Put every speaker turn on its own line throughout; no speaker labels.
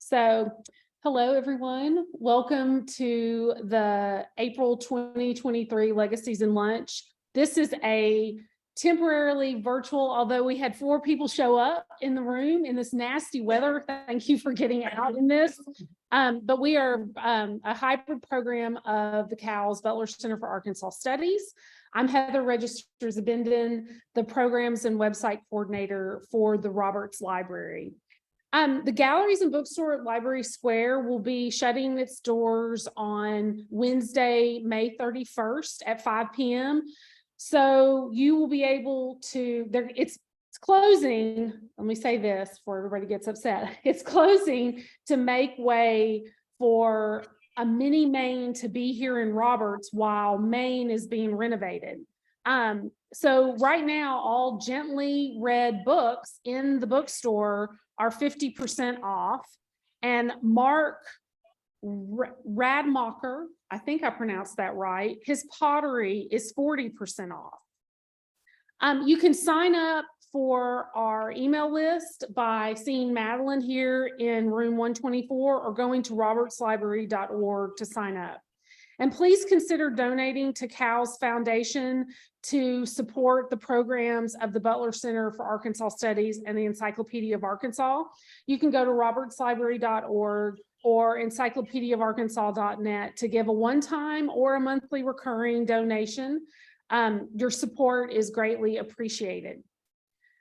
So, hello everyone. Welcome to the April 2023 Legacies and Lunch. This is a temporarily virtual, although we had 4 people show up in the room in this nasty weather. Thank you for getting out in this. But we are a hybrid program of the CAL's Butler Center for Arkansas Studies. I'm Heather Registers-Abendon, the Programs and Website Coordinator for the Roberts Library. The galleries and bookstore at Library Square will be shutting its doors on Wednesday, May 31st at 5 p.m. So you will be able to, it's closing, let me say this before everybody gets upset. It's closing to make way for a mini Maine to be here in Roberts while Maine is being renovated. So right now, all gently read books in the bookstore are 50% off, and Mark Radmacher, I think I pronounced that right, his pottery is 40% off. You can sign up for our email list by seeing Madeline here in room 124 or going to robertslibrary.org to sign up. And please consider donating to CAL's foundation to support the programs of the Butler Center for Arkansas Studies and the Encyclopedia of Arkansas. You can go to robertslibrary.org or encyclopediaofarkansas.net to give a one-time or a monthly recurring donation. Your support is greatly appreciated.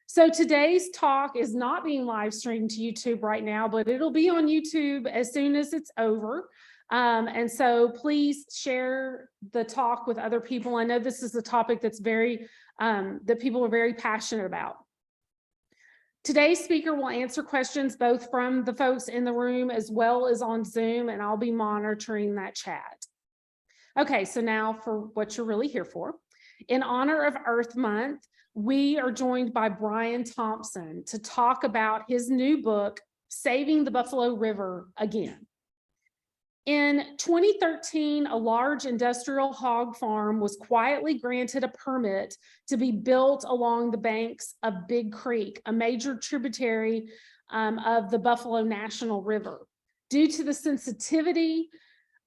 So today's talk is not being live streamed to YouTube right now, but it'll be on YouTube as soon as it's over. And so please share the talk with other people. I know this is a topic that's that people are very passionate about. Today's speaker will answer questions both from the folks in the room as well as on Zoom, and I'll be monitoring that chat. Okay, so now for what you're really here for. In honor of Earth Month, we are joined by Brian Thompson to talk about his new book, Saving the Buffalo River Again. In 2013, a large industrial hog farm was quietly granted a permit to be built along the banks of Big Creek, a major tributary of the Buffalo National River. Due to the sensitivity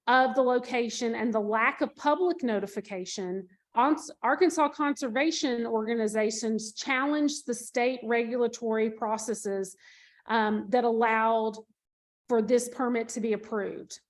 of the location and the lack of public notification, Arkansas conservation organizations challenged the state regulatory processes that allowed for this permit to be approved.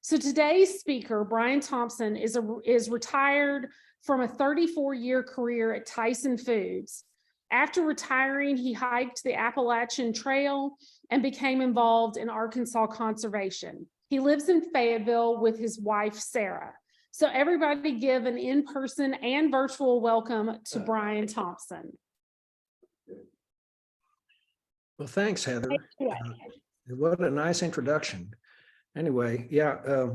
So today's speaker, Brian Thompson, is retired from a 34-year career at Tyson Foods. After retiring, he hiked the Appalachian Trail and became involved in Arkansas conservation. He lives in Fayetteville with his wife, Sarah. So everybody give an in-person and virtual welcome to Brian Thompson.
Well, thanks, Heather. What a nice introduction. Anyway, yeah,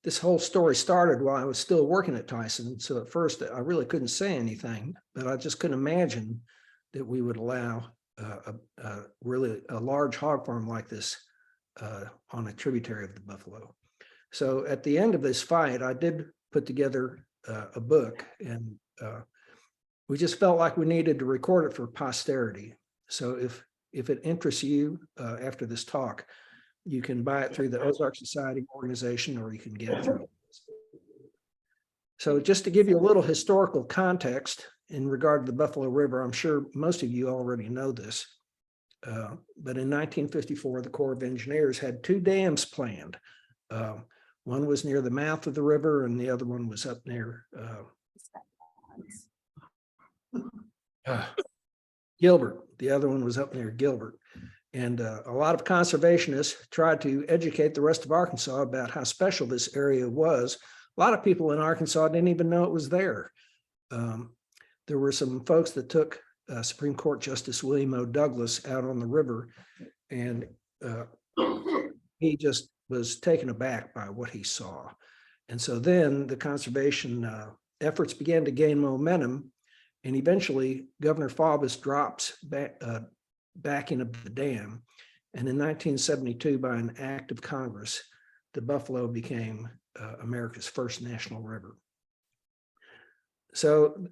this whole story started while I was still working at Tyson. So at first I really couldn't say anything, but I just couldn't imagine that we would allow really a large hog farm like this on a tributary of the Buffalo. So at the end of this fight, I did put together a book, and we just felt like we needed to record it for posterity. So if it interests you after this talk, you can buy it through the Ozark Society organization, or you can get it through. So just to give you a little historical context in regard to the Buffalo River, I'm sure most of you already know this, but in 1954, the Corps of Engineers had 2 dams planned. One was near the mouth of the river, and the other one was up near Gilbert. The other one was up near Gilbert. And a lot of conservationists tried to educate the rest of Arkansas about how special this area was. A lot of people in Arkansas didn't even know it was there. There were some folks that took Supreme Court Justice William O. Douglas out on the river, and he just was taken aback by what he saw. And so then the conservation efforts began to gain momentum, and eventually Governor Faubus drops backing of the dam. And in 1972, by an act of Congress, the Buffalo became America's first national river. So,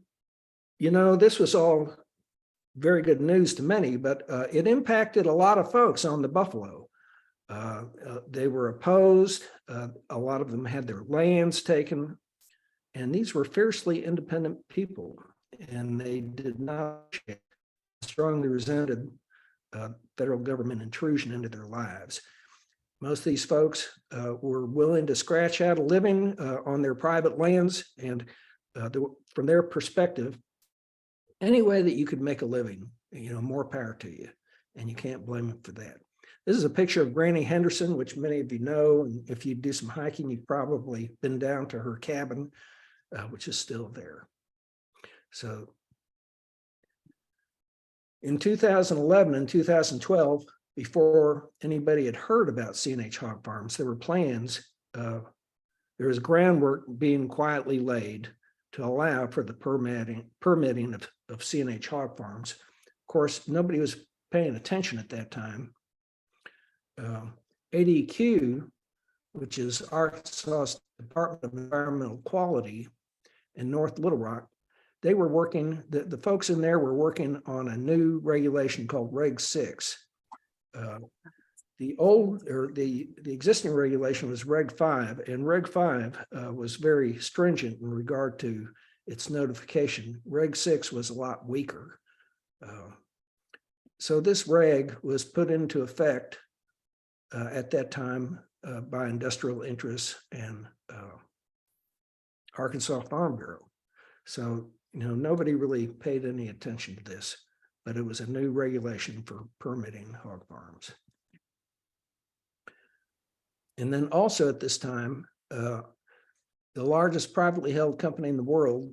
you know, this was all very good news to many, but it impacted a lot of folks on the Buffalo. They were opposed. A lot of them had their lands taken. And these were fiercely independent people, and they did not strongly resented federal government intrusion into their lives. Most of these folks were willing to scratch out a living on their private lands, and from their perspective, any way that you could make a living, more power to you, and you can't blame them for that. This is a picture of Granny Henderson, which many of you know, and if you do some hiking, you've probably been down to her cabin, which is still there. So in 2011 and 2012, before anybody had heard about C&H hog farms, there were plans, there was groundwork being quietly laid to allow for the permitting of C&H hog farms. Of course, nobody was paying attention at that time. ADQ, which is Arkansas Department of Environmental Quality in North Little Rock, they were working, the folks in there were working on a new regulation called Reg 6. The existing regulation was Reg 5, and Reg 5 was very stringent in regard to its notification. Reg 6 was a lot weaker. So this reg was put into effect at that time by industrial interests and Arkansas Farm Bureau. So, nobody really paid any attention to this, but it was a new regulation for permitting hog farms. And then also at this time, the largest privately held company in the world,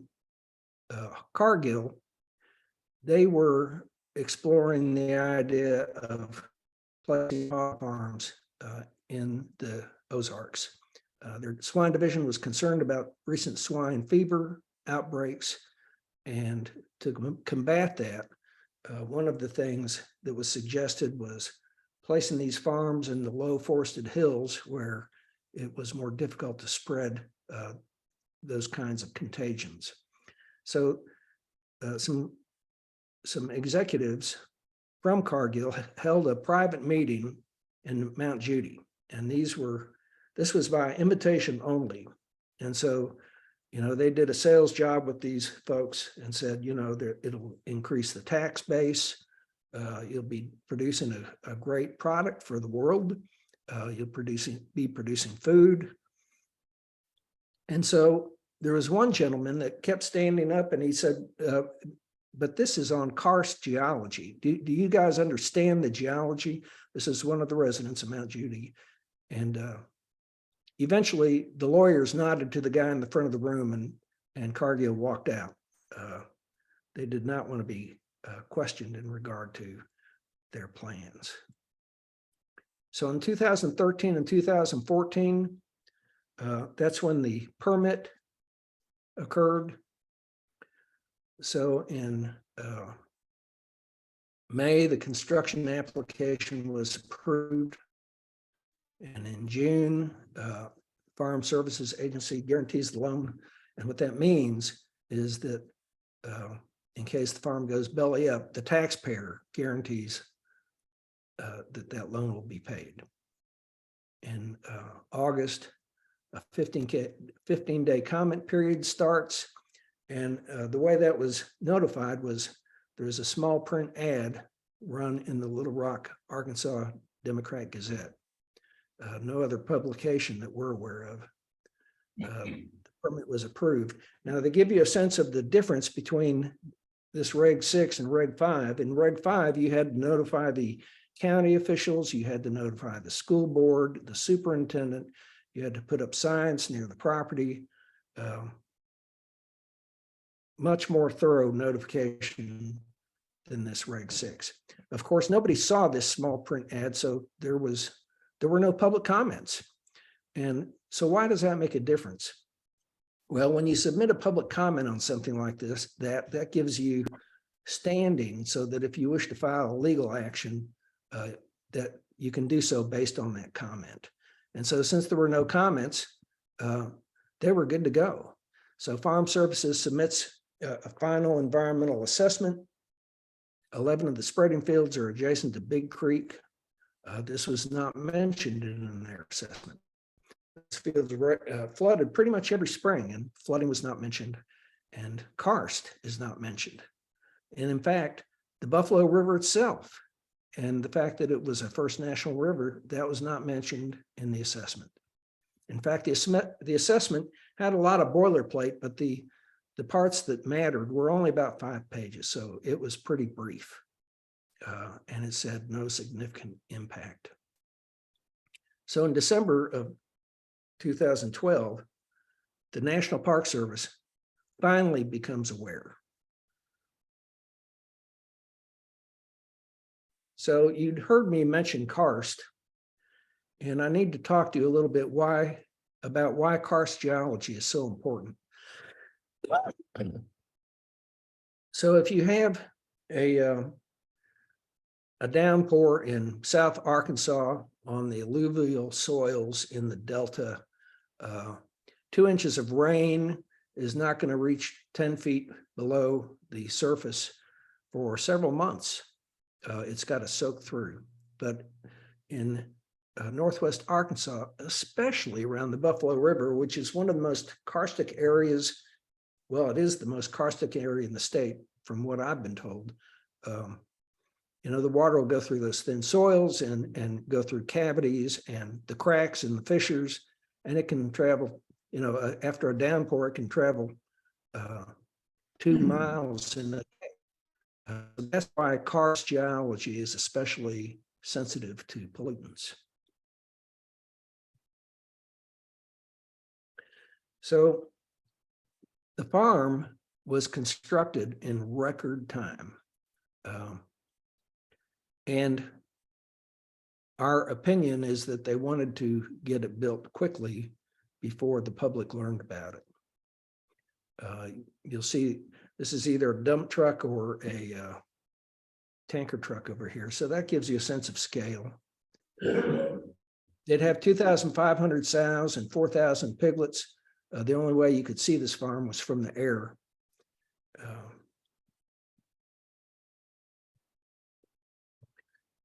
Cargill, they were exploring the idea of placing hog farms in the Ozarks. Their swine division was concerned about recent swine fever outbreaks, and to combat that, one of the things that was suggested was placing these farms in the low forested hills where it was more difficult to spread those kinds of contagions. So some executives from Cargill held a private meeting in Mount Judy, and this was by invitation only. And so, they did a sales job with these folks and said, it'll increase the tax base. You'll be producing a great product for the world. You'll be producing food. And so there was one gentleman that kept standing up and he said, but this is on karst geology. Do you guys understand the geology? This is one of the residents of Mount Judy. And eventually the lawyers nodded to the guy in the front of the room, and Cargill walked out. They did not want to be questioned in regard to their plans. So in 2013 and 2014, that's when the permit occurred. So in May, the construction application was approved. And in June, Farm Services Agency guarantees the loan. And what that means is that in case the farm goes belly up, the taxpayer guarantees that loan will be paid. In August, a 15-day comment period starts. And the way that was notified was there was a small print ad run in the Little Rock, Arkansas Democrat Gazette. No other publication that we're aware of. The permit was approved. Now, they give you a sense of the difference between this Reg 6 and Reg 5. In Reg 5, you had to notify the county officials, you had to notify the school board, the superintendent, you had to put up signs near the property. Much more thorough notification than this Reg 6. Of course, nobody saw this small print ad, so there were no public comments. And so why does that make a difference? Well, when you submit a public comment on something like this, that gives you standing so that if you wish to file a legal action, that you can do so based on that comment. And so since there were no comments, they were good to go. So Farm Services submits a final environmental assessment. 11 of the spreading fields are adjacent to Big Creek. This was not mentioned in their assessment. This field flooded pretty much every spring, and flooding was not mentioned, and karst is not mentioned. And in fact, the Buffalo River itself and the fact that it was a First National River, that was not mentioned in the assessment. In fact, the assessment had a lot of boilerplate, but the parts that mattered were only about 5 pages, so it was pretty brief. And it said no significant impact. So in December of 2012, the National Park Service finally becomes aware. So you'd heard me mention karst, and I need to talk to you a little bit about why karst geology is so important. So if you have a downpour in South Arkansas on the alluvial soils in the Delta, 2 inches of rain is not going to reach 10 feet below the surface for several months. It's got to soak through. But in Northwest Arkansas, especially around the Buffalo River, which is one of the most karstic areas, well, it is the most karstic area in the state, from what I've been told. The water will go through those thin soils and go through cavities and the cracks and the fissures, and it can travel, after a downpour, it can travel 2 miles in a day. That's why karst geology is especially sensitive to pollutants. So the farm was constructed in record time. And our opinion is that they wanted to get it built quickly before the public learned about it. You'll see this is either a dump truck or a tanker truck over here. So that gives you a sense of scale. They'd have 2,500 sows and 4,000 piglets. The only way you could see this farm was from the air.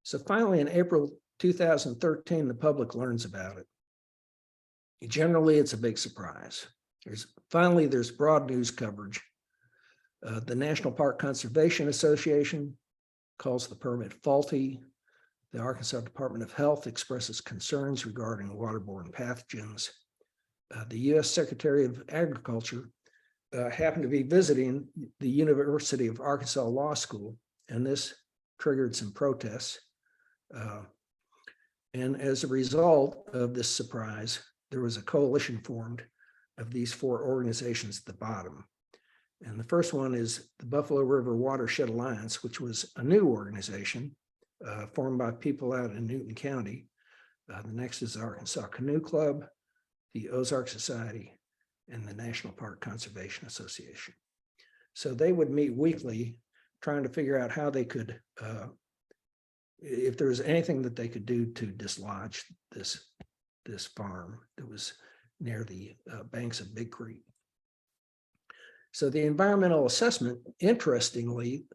So finally, in April 2013, the public learns about it. Generally, it's a big surprise. There's broad news coverage. The National Park Conservation Association calls the permit faulty. The Arkansas Department of Health expresses concerns regarding waterborne pathogens. The U.S. Secretary of Agriculture happened to be visiting the University of Arkansas Law School, and this triggered some protests. And as a result of this surprise, there was a coalition formed of these 4 organizations at the bottom. And the first one is the Buffalo River Watershed Alliance, which was a new organization formed by people out in Newton County. The next is the Arkansas Canoe Club, the Ozark Society, and the National Park Conservation Association. So they would meet weekly trying to figure out how they could, if there was anything that they could do to dislodge this farm that was near the banks of Big Creek. So the environmental assessment, interestingly,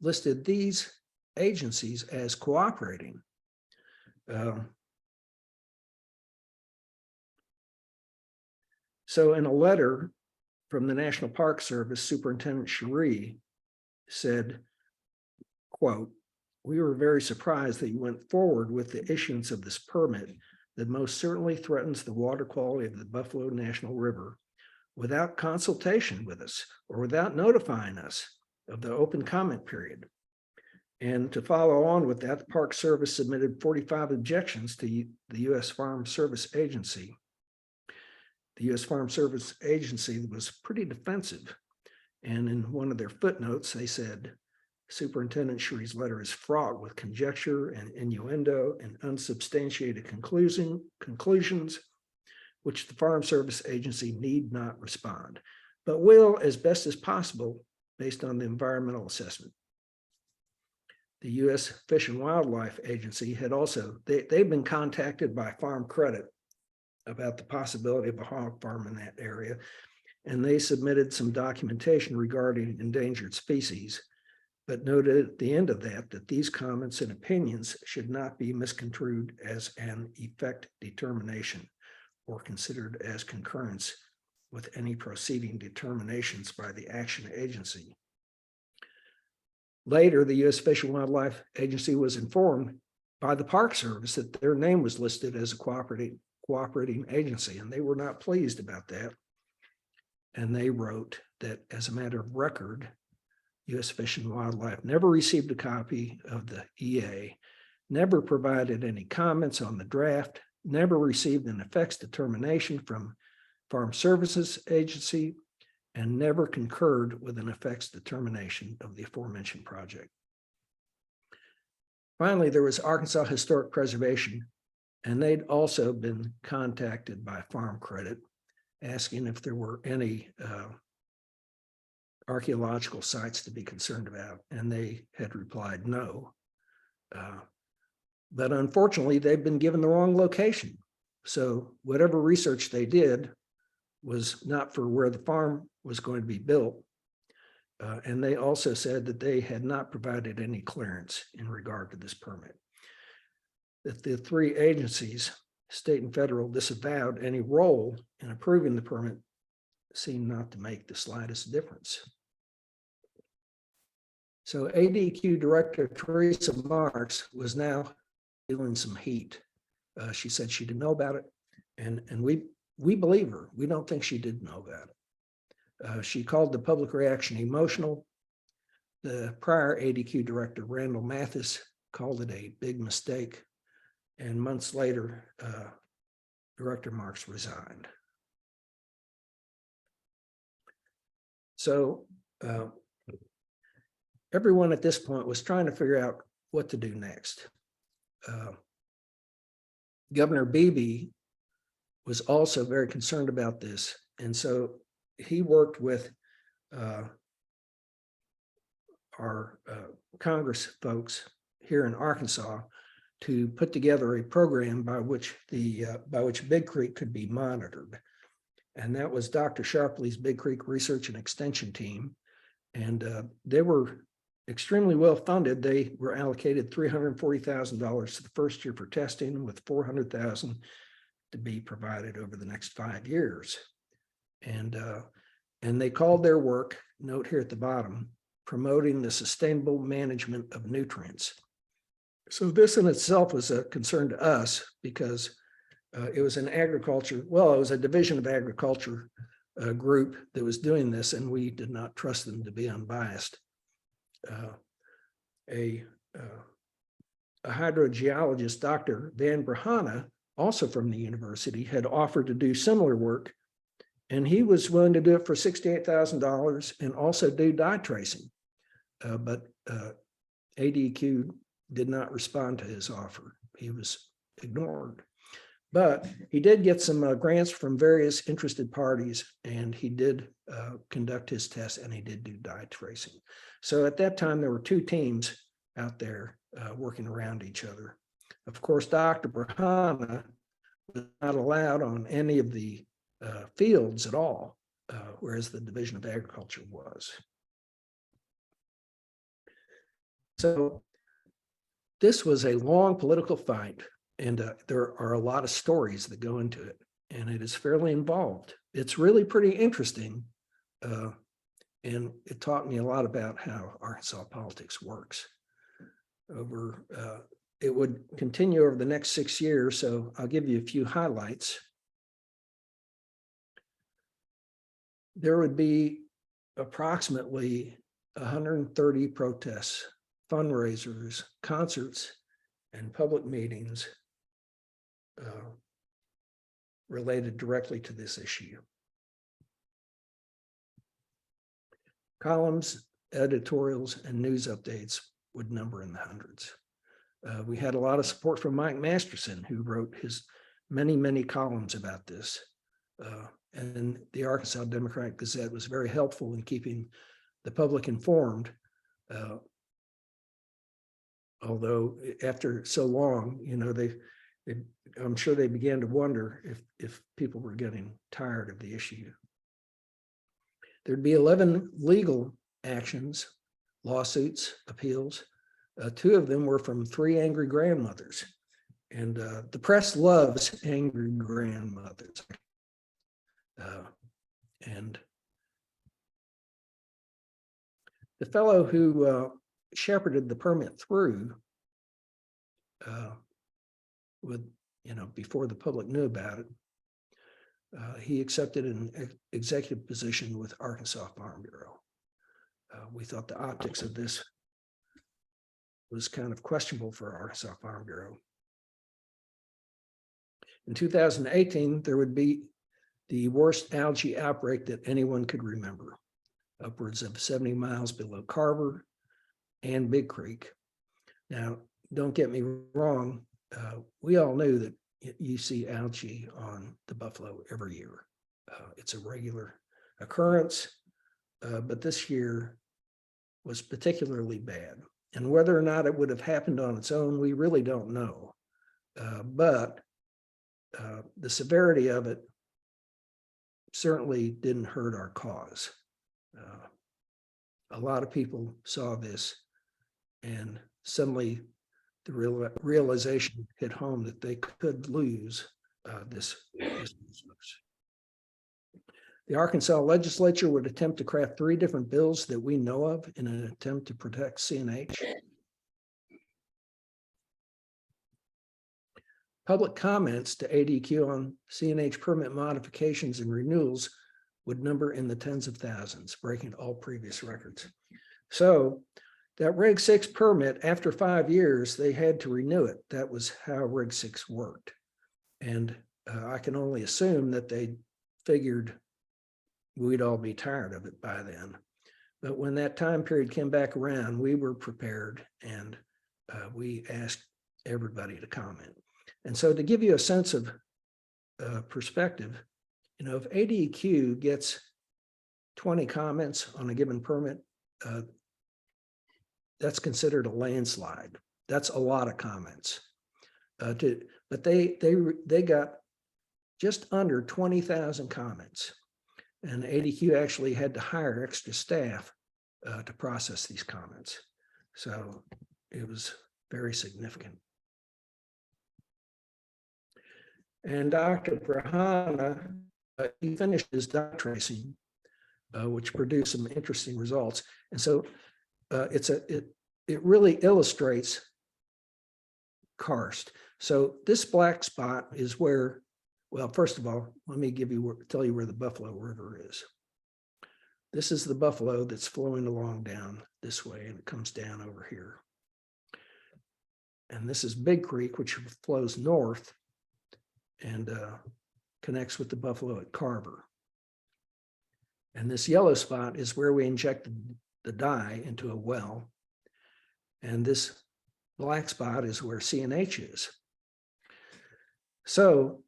listed these agencies as cooperating. So in a letter from the National Park Service, Superintendent Cherie said, quote, "We were very surprised that you went forward with the issuance of this permit that most certainly threatens the water quality of the Buffalo National River without consultation with us or without notifying us of the open comment period." And to follow on with that, the Park Service submitted 45 objections to the U.S. Farm Service Agency. The U.S. Farm Service Agency was pretty defensive. And in one of their footnotes, they said, Superintendent Cherie's letter is fraught with conjecture and innuendo and unsubstantiated conclusions, which the Farm Service Agency need not respond, but will as best as possible based on the environmental assessment. The U.S. Fish and Wildlife Agency had also, they've been contacted by Farm Credit about the possibility of a hog farm in that area, and they submitted some documentation regarding endangered species. but noted at the end of that these comments and opinions should not be misconstrued as an effect determination or considered as concurrence with any proceeding determinations by the action agency. Later, the U.S. Fish and Wildlife Agency was informed by the Park Service that their name was listed as a cooperating agency, and they were not pleased about that. And they wrote that as a matter of record, U.S. Fish and Wildlife never received a copy of the EA, never provided any comments on the draft, never received an effects determination from Farm Services Agency, and never concurred with an effects determination of the aforementioned project. Finally, there was Arkansas Historic Preservation, and they'd also been contacted by Farm Credit asking if there were any archaeological sites to be concerned about, and they had replied no. But unfortunately, they've been given the wrong location. So whatever research they did was not for where the farm was going to be built. And they also said that they had not provided any clearance in regard to this permit. That the three agencies, state and federal, disavowed any role in approving the permit seemed not to make the slightest difference. So ADQ Director Teresa Marks was now feeling some heat. She said she didn't know about it, and we believe her. We don't think she did know about it. She called the public reaction emotional. The prior ADQ Director, Randall Mathis, called it a big mistake, and months later, Director Marks resigned. So everyone at this point was trying to figure out what to do next. Governor Beebe was also very concerned about this, and so he worked with our Congress folks here in Arkansas to put together a program by which Big Creek could be monitored. And that was Dr. Sharpley's Big Creek Research and Extension Team. And they were extremely well funded. They were allocated $340,000 to the first year for testing, with $400,000 to be provided over the next 5 years. And they called their work, note here at the bottom, promoting the sustainable management of nutrients. So this in itself was a concern to us because it was an agriculture, well, it was a division of agriculture group that was doing this, and we did not trust them to be unbiased. A hydrogeologist, Dr. Van Brahana, also from the university, had offered to do similar work, and he was willing to do it for $68,000 and also do dye tracing. But ADQ did not respond to his offer. He was ignored. But he did get some grants from various interested parties, and he did conduct his tests, and he did do dye tracing. So at that time, there were two teams out there working around each other. Of course, Dr. Brahana was not allowed on any of the fields at all, whereas the Division of Agriculture was. So this was a long political fight, and there are a lot of stories that go into it, and it is fairly involved. It's really pretty interesting, and it taught me a lot about how Arkansas politics works. It would continue over the next 6 years, so I'll give you a few highlights. There would be approximately 130 protests, fundraisers, concerts, and public meetings related directly to this issue. Columns, editorials, and news updates would number in the hundreds. We had a lot of support from Mike Masterson, who wrote his many columns about this. And the Arkansas Democrat Gazette was very helpful in keeping the public informed. Although after so long, you know, I'm sure they began to wonder if people were getting tired of the issue. There'd be 11 legal actions lawsuits, appeals. Two of them were from three angry grandmothers. And the press loves angry grandmothers. And the fellow who shepherded the permit through before the public knew about it, he accepted an executive position with Arkansas Farm Bureau. We thought the optics of this was kind of questionable for Arkansas Farm Bureau. In 2018, there would be the worst algae outbreak that anyone could remember, upwards of 70 miles below Carver and Big Creek. Now, don't get me wrong, we all knew that you see algae on the buffalo every year. It's a regular occurrence, but this year was particularly bad. And whether or not it would have happened on its own, we really don't know. But the severity of it certainly didn't hurt our cause. A lot of people saw this, and suddenly the realization hit home that they could lose this business. The Arkansas legislature would attempt to craft 3 different bills that we know of in an attempt to protect CNH. Public comments to ADQ on CNH permit modifications and renewals would number in the tens of thousands, breaking all previous records. So that Reg 6 permit, after 5 years, they had to renew it. That was how Reg 6 worked. And I can only assume that they figured we'd all be tired of it by then. But when that time period came back around, we were prepared, and we asked everybody to comment. And so to give you a sense of perspective, if ADQ gets 20 comments on a given permit, that's considered a landslide. That's a lot of comments. But they got just under 20,000 comments. And ADQ actually had to hire extra staff to process these comments. So it was very significant. And Dr. Brahana, he finished his dye tracing, which produced some interesting results. And so it really illustrates karst. So this black spot is where, well, first of all, let me tell you where the Buffalo River is. This is the Buffalo that's flowing along down this way, and it comes down over here. And this is Big Creek, which flows north and connects with the Buffalo at Carver. And this yellow spot is where we injected the dye into a well. And this black spot is where CNH is. So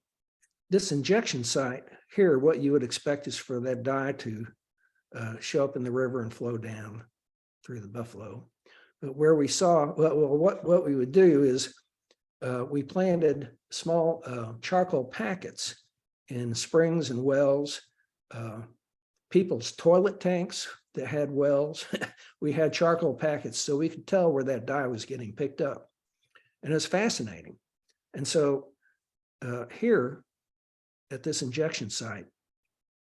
this injection site here, what you would expect is for that dye to show up in the river and flow down through the Buffalo. But where we saw, what we would do is we planted small charcoal packets in springs and wells, people's toilet tanks that had wells. We had charcoal packets so we could tell where that dye was getting picked up. And it was fascinating. And so here at this injection site,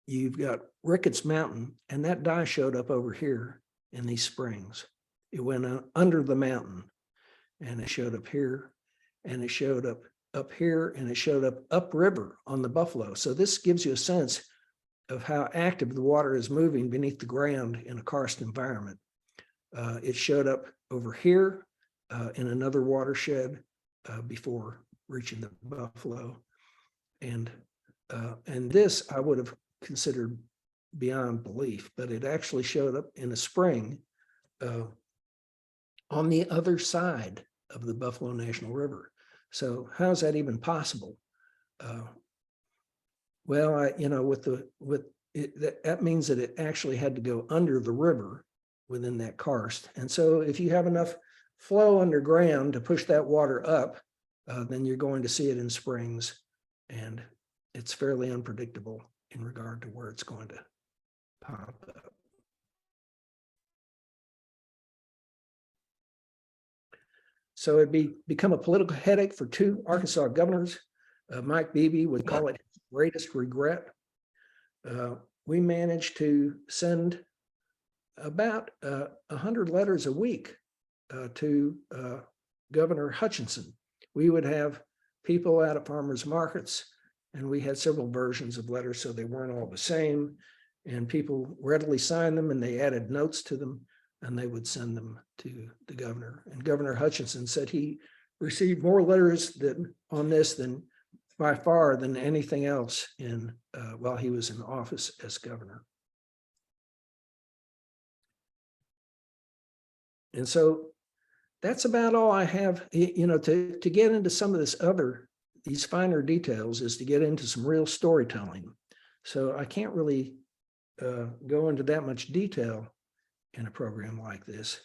you've got Ricketts Mountain, and that dye showed up over here in these springs. It went under the mountain, and it showed up here, and it showed up here, and it showed up upriver on the Buffalo. So this gives you a sense of how active the water is moving beneath the ground in a karst environment. It showed up over here in another watershed before reaching the Buffalo. And this I would have considered beyond belief, but it actually showed up in a spring on the other side of the Buffalo National River. So how is that even possible? Well, that means that it actually had to go under the river within that karst. And so if you have enough flow underground to push that water up, then you're going to see it in springs, and it's fairly unpredictable in regard to where it's going to pop up. So it'd become a political headache for two Arkansas governors. Mike Beebe would call it his greatest regret. We managed to send about 100 letters a week to Governor Hutchinson. We would have people out at farmers markets, and we had several versions of letters, so they weren't all the same. And people readily signed them, and they added notes to them, and they would send them to the governor. And Governor Hutchinson said he received more letters on this than by far than anything else while he was in office as governor. And so that's about all I have, to get into some of these finer details is to get into some real storytelling. So I can't really go into that much detail in a program like this.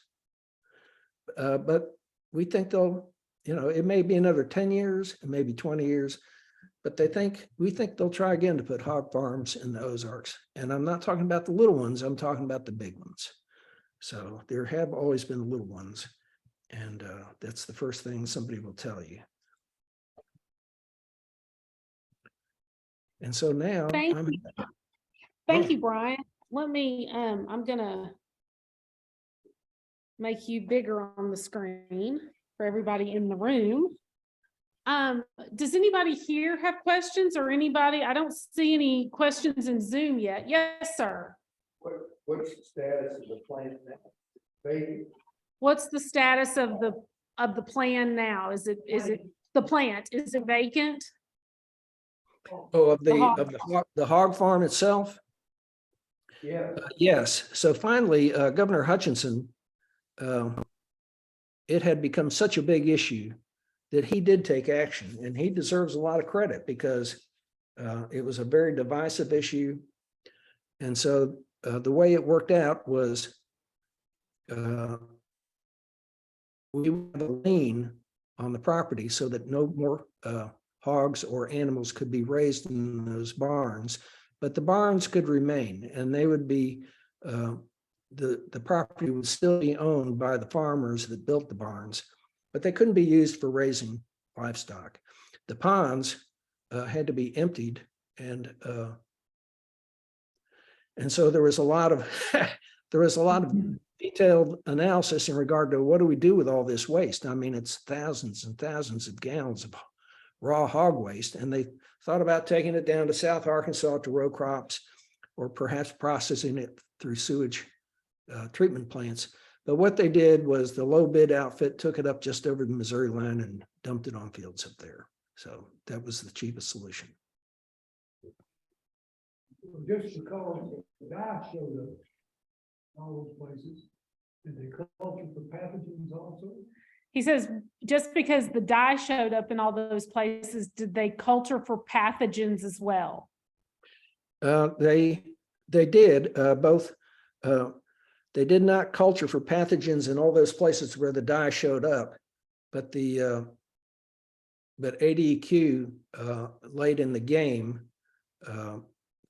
But we think it may be another 10 years, it may be 20 years, but we think they'll try again to put hog farms in the Ozarks. And I'm not talking about the little ones, I'm talking about the big ones. So there have always been the little ones. And that's the first thing somebody will tell you. And so now,
Thank you, Brian. Let me, I'm gonna make you bigger on the screen for everybody in the room. Does anybody here have questions or anybody? I don't see any questions in Zoom yet. Yes, sir.
What's the status of the plant now?
What's the status of the plan now? Is it the plant? Is it vacant?
Oh, of the hog farm itself? Yeah. Yes. So finally, Governor Hutchinson, it had become such a big issue that he did take action, and he deserves a lot of credit because it was a very divisive issue. And so the way it worked out was we had a lien on the property so that no more hogs or animals could be raised in those barns, but the barns could remain, and they would be the property would still be owned by the farmers that built the barns, but they couldn't be used for raising livestock. The ponds had to be emptied, and so there was a lot of detailed analysis in regard to what do we do with all this waste. I mean, it's thousands and thousands of gallons of raw hog waste, and they thought about taking it down to South Arkansas to row crops, or perhaps processing it through sewage treatment plants. But what they did was the low bid outfit took it up just over the Missouri line and dumped it on fields up there. So that was the cheapest solution.
Just because the dye showed up all those places, did they culture for pathogens also?
He says, just because the dye showed up in all those places, did they culture for pathogens as well?
They did both. They did not culture for pathogens in all those places where the dye showed up, but ADQ late in the game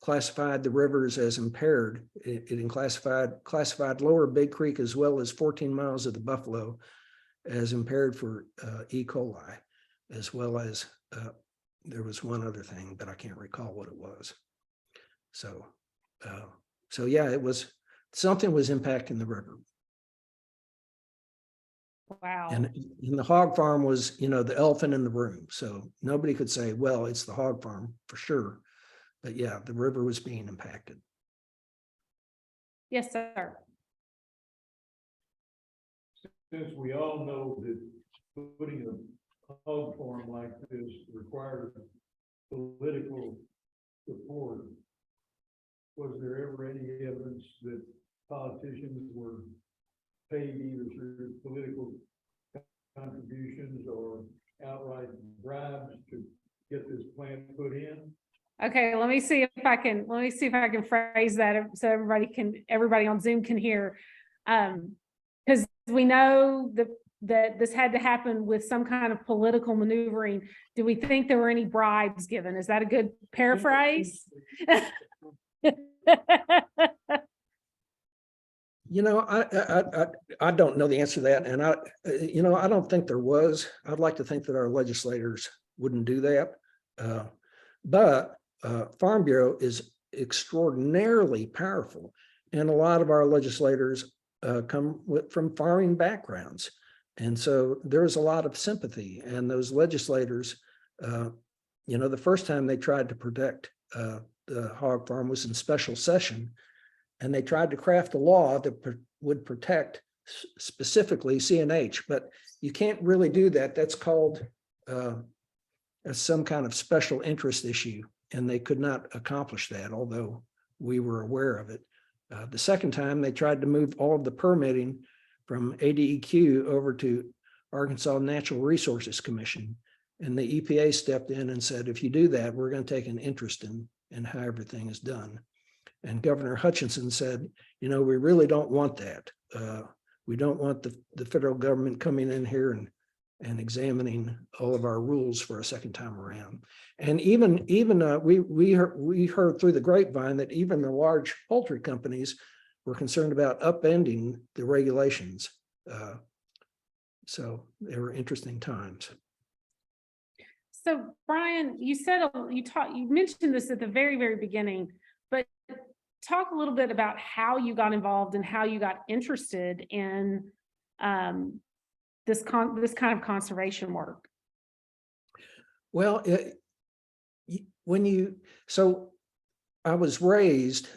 classified the rivers as impaired. It classified Lower Big Creek as well as 14 miles of the Buffalo as impaired for E. coli, as well as there was one other thing, but I can't recall what it was. So yeah, it was something was impacting the river.
Wow.
And the hog farm was, the elephant in the room. So nobody could say, well, it's the hog farm for sure. But yeah, the river was being impacted.
Yes, sir.
Since we all know that putting a hog farm like this required political support, was there ever any evidence that politicians were paid either through political contributions or outright bribes to get this plant put in?
Okay, let me see if I can phrase that so everybody on Zoom can hear. Because we know that this had to happen with some kind of political maneuvering. Do we think there were any bribes given? Is that a good paraphrase?
You know, I don't know the answer to that. And I don't think there was. I'd like to think that our legislators wouldn't do that. But Farm Bureau is extraordinarily powerful. And a lot of our legislators come from farming backgrounds. And so there's a lot of sympathy. And those legislators, the first time they tried to protect the hog farm was in special session. And they tried to craft a law that would protect specifically CNH, but you can't really do that. That's called some kind of special interest issue, and they could not accomplish that, although we were aware of it. The second time, they tried to move all of the permitting from ADEQ over to Arkansas Natural Resources Commission, and the EPA stepped in and said, if you do that, we're going to take an interest in how everything is done. And Governor Hutchinson said, we really don't want that. We don't want the federal government coming in here and examining all of our rules for a second time around. And even we heard through the grapevine that even the large poultry companies were concerned about upending the regulations. So they were interesting times.
So Brian, you mentioned this at the very, very beginning, but talk a little bit about how you got involved and how you got interested in this kind of conservation work.
Well, so I was raised,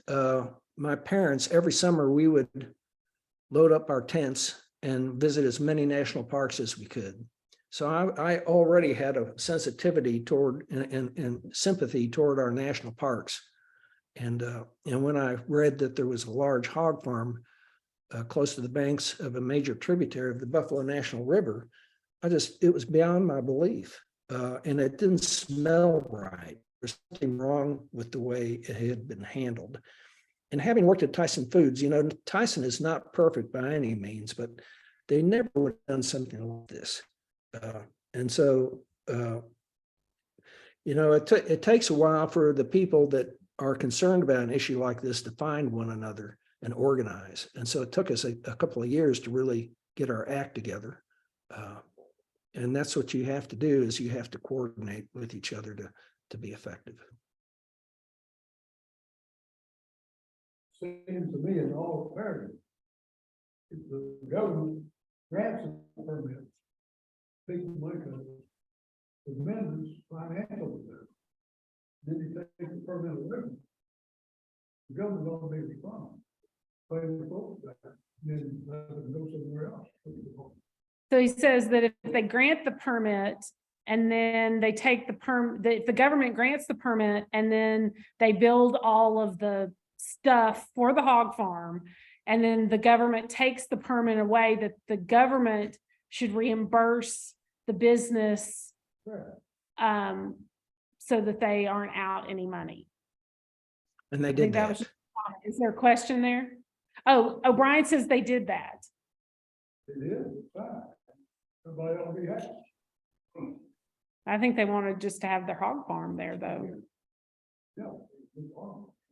my parents, every summer we would load up our tents and visit as many national parks as we could. So I already had a sensitivity toward and sympathy toward our national parks. And when I read that there was a large hog farm close to the banks of a major tributary of the Buffalo National River, it was beyond my belief. And it didn't smell right. There's something wrong with the way it had been handled. And having worked at Tyson Foods, Tyson is not perfect by any means, but they never would have done something like this. And so, it takes a while for the people that are concerned about an issue like this to find one another and organize. And so it took us a couple of years to really get our act together. And that's what you have to do, is you have to coordinate with each other to be effective.
Seems to me in all fairness, if the government grants a permit, people make a tremendous financial benefit. Then you take the permit away. The government don't be responsible. Pay the folks back, then let them go somewhere else.
So he says that if they grant the permit and then they take if the government grants the permit and then they build all of the stuff for the hog farm, and then the government takes the permit away, that the government should reimburse the business so that they aren't out any money.
And they did that.
Is there a question there? Oh, O'Brien says they did that.
It is, it's fine. Everybody ought to be happy.
I think they wanted just to have their hog farm there, though.
Yeah.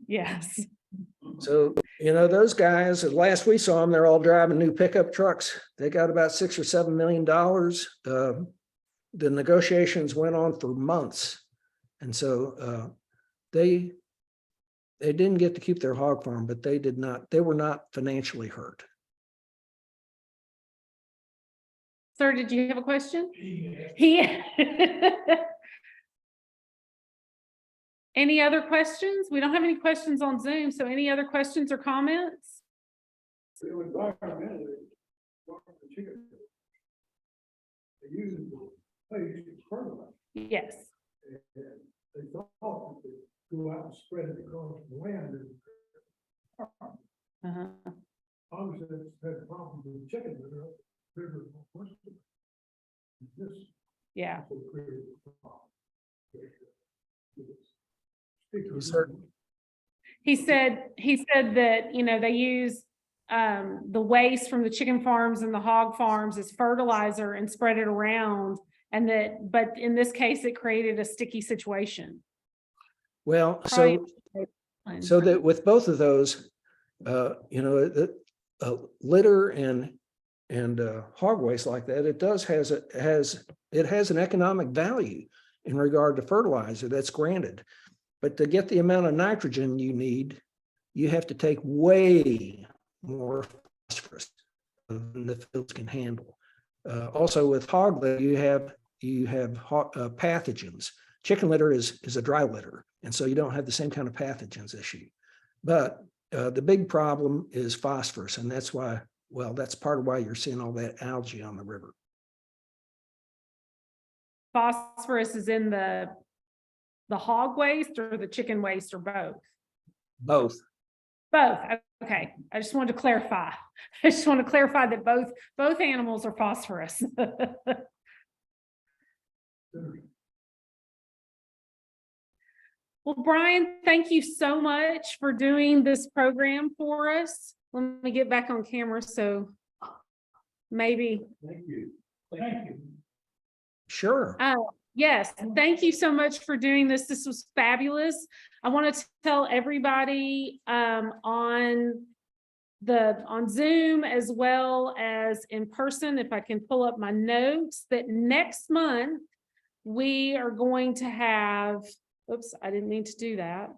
Yes.
So, those guys, last we saw them, they're all driving new pickup trucks. They got about $6 or $7 million. The negotiations went on for months. And so they didn't get to keep their hog farm, but they were not financially hurt.
Sir, did you have a question? Any other questions? We don't have any questions on Zoom, so any other questions or comments?
They use fertilizer.
Yes.
They thought they go out and spread it across the land. Obviously, it's had problems with chicken litter up the river.
Yeah. He said that, they use the waste from the chicken farms and the hog farms as fertilizer and spread it around, but in this case, it created a sticky situation.
Well, so that with both of those, litter and hog waste like that, it has an economic value in regard to fertilizer, that's granted. But to get the amount of nitrogen you need, you have to take way more phosphorus than the fields can handle. Also with hog litter, you have pathogens. Chicken litter is a dry litter, and so you don't have the same kind of pathogens issue. But the big problem is phosphorus, and that's why, well, that's part of why you're seeing all that algae on the river.
Phosphorus is in the hog waste or the chicken waste or both?
Both.
Both. Okay. I just wanted to clarify. I just want to clarify that both animals are phosphorus. Well, Brian, thank you so much for doing this program for us. Let me get back on camera. So maybe.
Thank you. Thank you.
Sure.
Yes, thank you so much for doing this. This was fabulous. I want to tell everybody on Zoom as well as in person, if I can pull up my notes, that next month we are going to have, oops, I didn't mean to do that.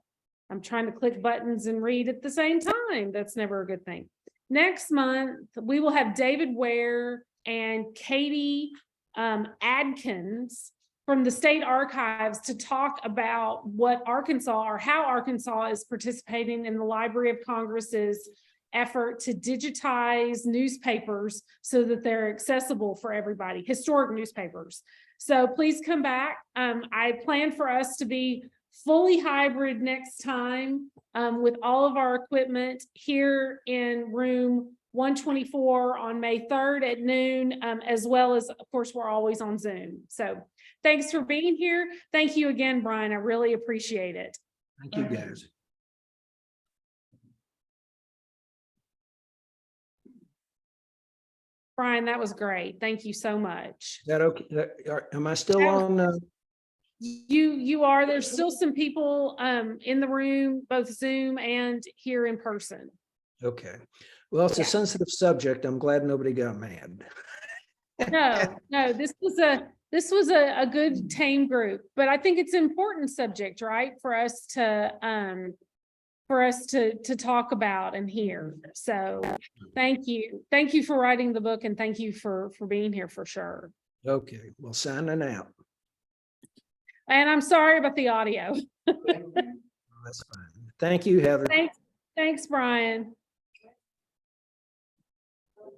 I'm trying to click buttons and read at the same time. That's never a good thing. Next month, we will have David Ware and Katie Adkins from the state archives to talk about what Arkansas, or how Arkansas is participating in the Library of Congress's effort to digitize newspapers so that they're accessible for everybody, historic newspapers. So please come back. I plan for us to be fully hybrid next time with all of our equipment here in room 124 on May 3rd at noon, as well as, of course, we're always on Zoom. So thanks for being here. Thank you again, Brian. I really appreciate it.
Thank you, guys.
Brian, that was great. Thank you so much.
Is that okay? Am I still on?
You are. There's still some people in the room, both Zoom and here in person.
Okay. Well, it's a sensitive subject. I'm glad nobody got mad.
No, this was a good tame group, but I think it's an important subject, right? For us to talk about and hear. So thank you. Thank you for writing the book, and thank you for being here for sure.
Okay, well, signing out.
And I'm sorry about the audio.
That's fine. Thank you, Heather.
Thanks, Brian.